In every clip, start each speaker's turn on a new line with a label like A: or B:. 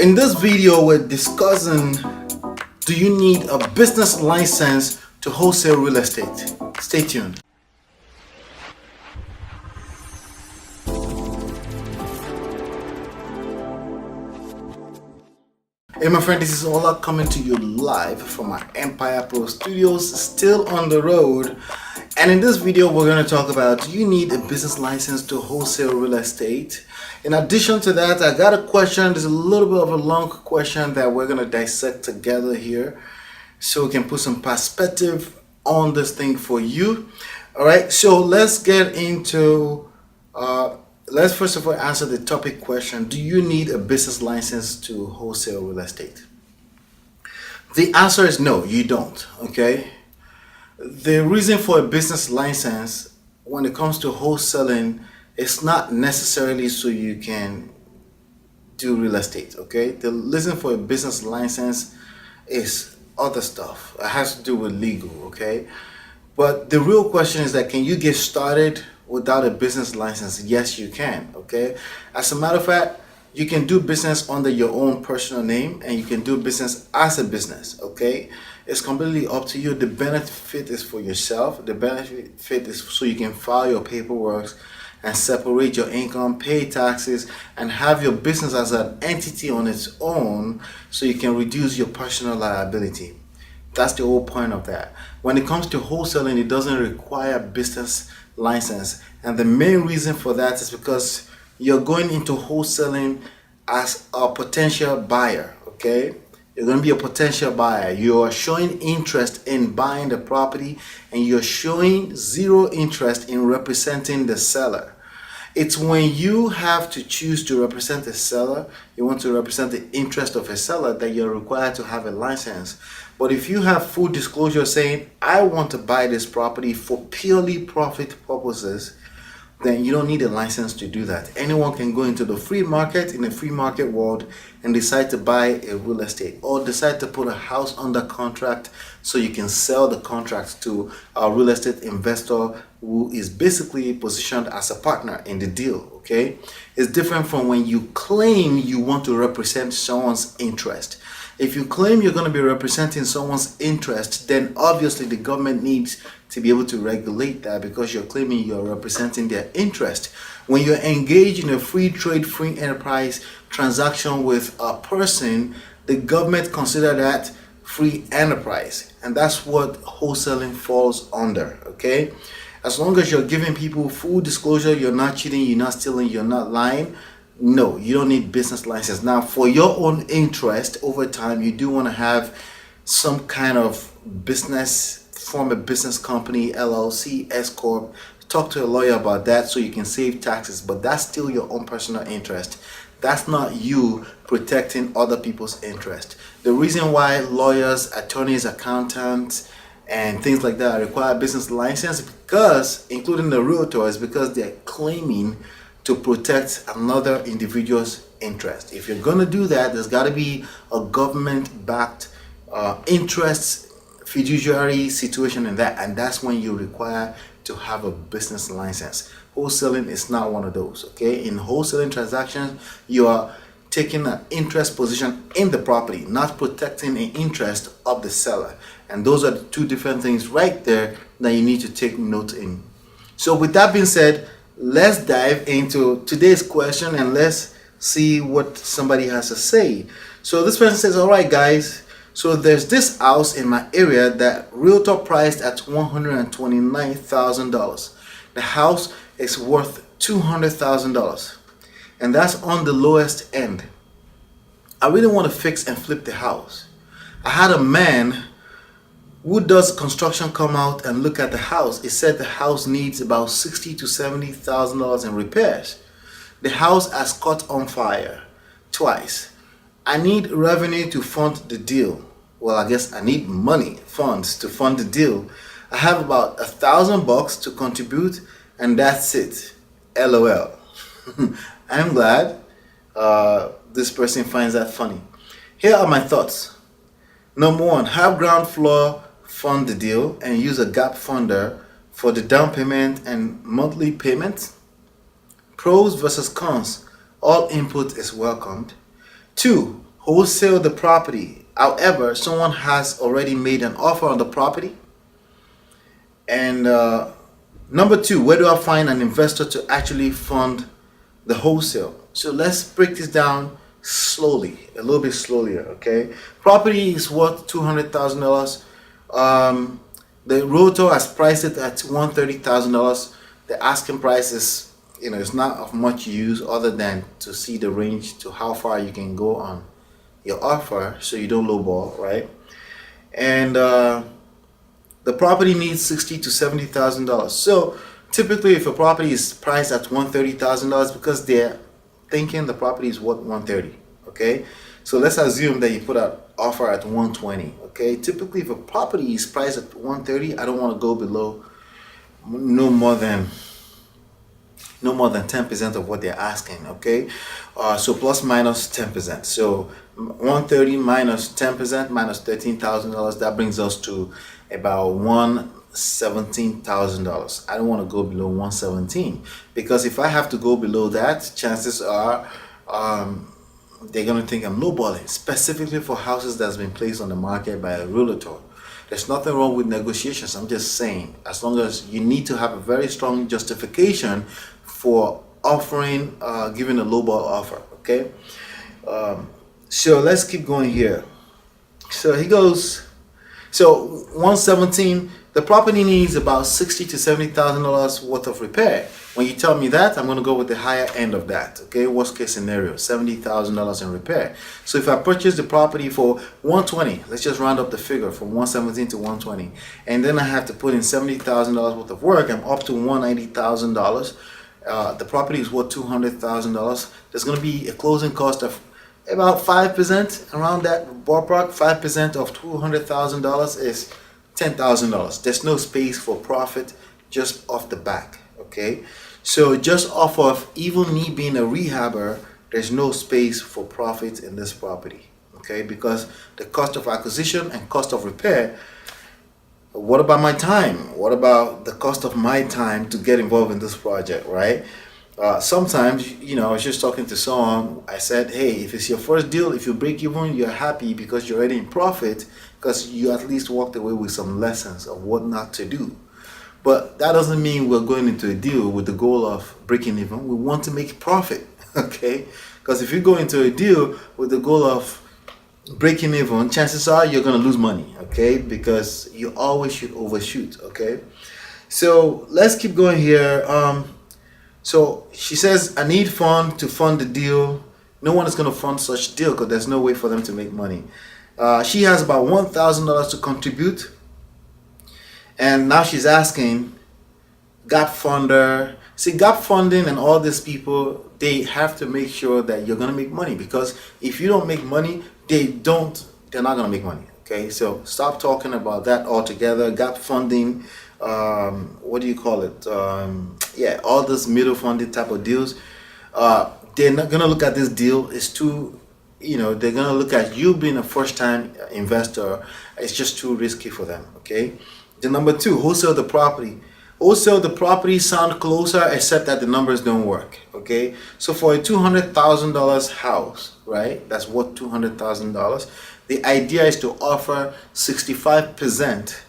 A: In this video, we're discussing, do you need a business license to wholesale real estate? Stay tuned. Hey my friend, this is Ola coming to you live from my myEmpirePRO studios, still on the road. And in this video, we're going to talk about, do you need a business license to wholesale real estate? In addition to that, I got a question. There's a little bit of a long question that we're going to dissect together here so we can put some perspective on this thing for you. All right, so let's get into let's first of all answer the topic question. Do you need a business license to wholesale real estate? The answer is no, you don't. Okay. The reason for a business license when it comes to wholesaling is not necessarily so you can do real estate. Okay. The reason for a business license is other stuff. It has to do with legal. Okay. But the real question is that, can you get started without a business license? Yes, you can. Okay. As a matter of fact, you can do business under your own personal name and you can do business as a business. Okay. It's completely up to you. The benefit is for yourself. The benefit is so you can file your paperwork and separate your income, pay taxes, and have your business as an entity on its own so you can reduce your personal liability. That's the whole point of that. When it comes to wholesaling, it doesn't require business license, and the main reason for that is because you're going into wholesaling as a potential buyer. Okay, you're going to be a potential buyer. You're showing interest in buying the property and you're showing zero interest in representing the seller. It's when you have to choose to represent a seller, you want to represent the interest of a seller, that you're required to have a license. But if you have full disclosure saying, I want to buy this property for purely profit purposes, then you don't need a license to do that. Anyone can go into the free market, in the free market world, and decide to buy a real estate or decide to put a house under contract so you can sell the contract to a real estate investor who is basically positioned as a partner in the deal. Okay, it's different from when you claim you want to represent someone's interest. If you claim you're going to be representing someone's interest, then obviously the government needs to be able to regulate that, because you're claiming you're representing their interest. When you're engaged in a free trade, free enterprise transaction with a person, the government consider that free enterprise, and that's what wholesaling falls under. Okay, as long as you're giving people full disclosure, you're not cheating, you're not stealing, you're not lying, no, you don't need business license. Now, for your own interest over time, you do want to have some kind of business, form a business company, LLC, S Corp. Talk to a lawyer about that so you can save taxes, but that's still your own personal interest. That's not you protecting other people's interest. The reason why lawyers, attorneys, accountants, and things like that require business license, because, including the realtor, is because they're claiming to protect another individual's interest. If you're going to do that, there's got to be a government-backed interest fiduciary situation in that, and that's when you require to have a business license. Wholesaling is not one of those. Okay, in wholesaling transactions, you are taking an interest position in the property, not protecting an interest of the seller, and those are the two different things right there that you need to take note in. So with that being said, let's dive into today's question and let's see what somebody has to say. So this person says, all right guys, so there's this house in my area that realtor priced at $129,000. The house is worth $200,000, and that's on the lowest end. I really want to fix and flip the house. I had a man who does construction come out and look at the house. It said the house needs about $60,000 to $70,000 in repairs. The house has caught on fire twice. I need revenue to fund the deal. Well, I guess I need funds to fund the deal. I have about $1,000 to contribute, and that's it. LOL. I'm glad this person finds that funny. Here are my thoughts. Number one, have ground floor fund the deal and use a gap funder for the down payment and monthly payments. Pros versus cons. All input is welcomed. 2. wholesale the property. However, someone has already made an offer on the property. And number two, where do I find an investor to actually fund the wholesale? So let's break this down slowly, a little bit slowly, okay? Property is worth $200,000. The realtor has priced it at $130,000. The asking price is, it's not of much use other than to see the range to how far you can go on your offer, so you don't lowball, right? And the property needs $60,000 to $70,000. So typically, if a property is priced at $130,000, because they're thinking the property is worth $130,000, okay? So let's assume that you put an offer at $120,000, okay? Typically, if a property is priced at $130,000, I don't want to go below no more than 10% of what they're asking, okay? So plus minus 10%. So $130,000 minus 10% minus $13,000, that brings us to about $117,000. I don't want to go below $117,000, because if I have to go below that, chances are they're going to think I'm lowballing, specifically for houses that's been placed on the market by a realtor. There's nothing wrong with negotiations. I'm just saying, as long as you need to have a very strong justification for offering, giving a lowball offer, okay? So let's keep going here. So he goes, so $117,000, the property needs about $60,000 to $70,000 worth of repair. When you tell me that, I'm going to go with the higher end of that, okay? Worst case scenario, $70,000 in repair. So if I purchase the property for $120,000, let's just round up the figure from $117,000 to $120,000, and then I have to put in $70,000 worth of work, I'm up to $190,000. The property is worth $200,000. There's going to be a closing cost of about 5%, around that ballpark. 5% of $200,000 is $10,000. There's no space for profit just off the back, okay? So just off of even me being a rehabber, there's no space for profit in this property, okay? Because the cost of acquisition and cost of repair. What about my time? What about the cost of my time to get involved in this project, right? Sometimes, I was just talking to someone. I said, hey, if it's your first deal, if you break even, you're happy because you're already in profit, because you at least walked away with some lessons of what not to do. But that doesn't mean we're going into a deal with the goal of breaking even. We want to make profit, okay? Because if you go into a deal with the goal of breaking even, chances are you're going to lose money, okay? Because you always should overshoot, okay? So let's keep going here. So she says, I need fund to fund the deal. No one is going to fund such deal because there's no way for them to make money. She has about $1,000 to contribute. And now she's asking gap funder. See, gap funding and all these people, they have to make sure that you're going to make money, because if you don't make money, they're not going to make money. Okay, so stop talking about that altogether. Gap funding, what do you call it? Yeah, all this middle funding type of deals. They're not going to look at this deal. It's too, they're going to look at you being a first-time investor. It's just too risky for them. Okay. The number two, wholesale the property. Wholesale the property sound closer, except that the numbers don't work. Okay. So for a $200,000 house, right? That's worth $200,000. The idea is to offer 65%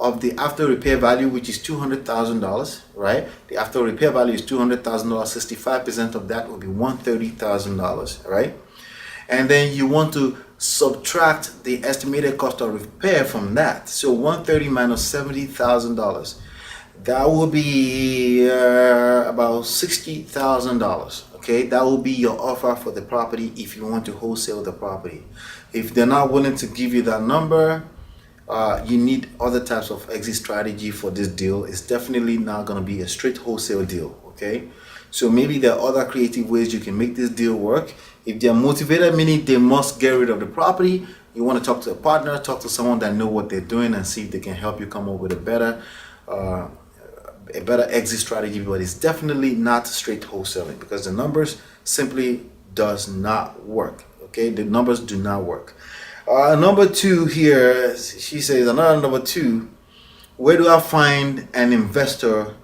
A: of the after repair value, which is $200,000, right? The after repair value is $200,000. 65% of that will be $130,000, right? And then you want to subtract the estimated cost of repair from that. So $130,000 minus $70,000. That will be about $60,000. Okay, that will be your offer for the property if you want to wholesale the property. If they're not willing to give you that number, you need other types of exit strategy for this deal. It's definitely not going to be a straight wholesale deal. Okay, so maybe there are other creative ways you can make this deal work. If they're motivated, meaning they must get rid of the property, you want to talk to a partner, talk to someone that know what they're doing, and see if they can help you come up with a better exit strategy. But it's definitely not straight wholesaling, because the numbers simply does not work. Okay, the numbers do not work. Number two here, she says, another number two, where do I find an investor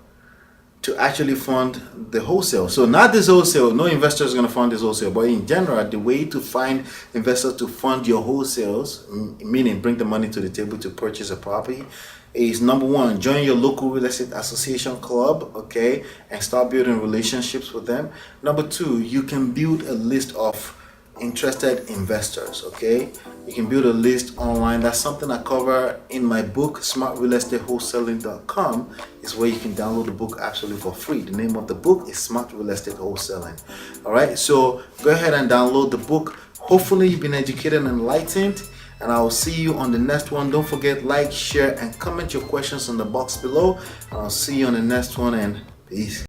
A: to actually fund the wholesale. So not this wholesale, no investor is going to fund this wholesale, but in general, the way to find investors to fund your wholesales, meaning bring the money to the table to purchase a property, is number one, join your local real estate association club, okay, and start building relationships with them. Number two, you can build a list of interested investors, okay. You can build a list online. That's something I cover in my book, smartrealestateWholesaling.com is where you can download the book absolutely for free. The name of the book is Smart Real Estate Wholesaling. All right, so go ahead and download the book. Hopefully you've been educated and enlightened, and I will see you on the next one. Don't forget, like, share, and comment your questions in the box below. I'll see you on the next one, and peace.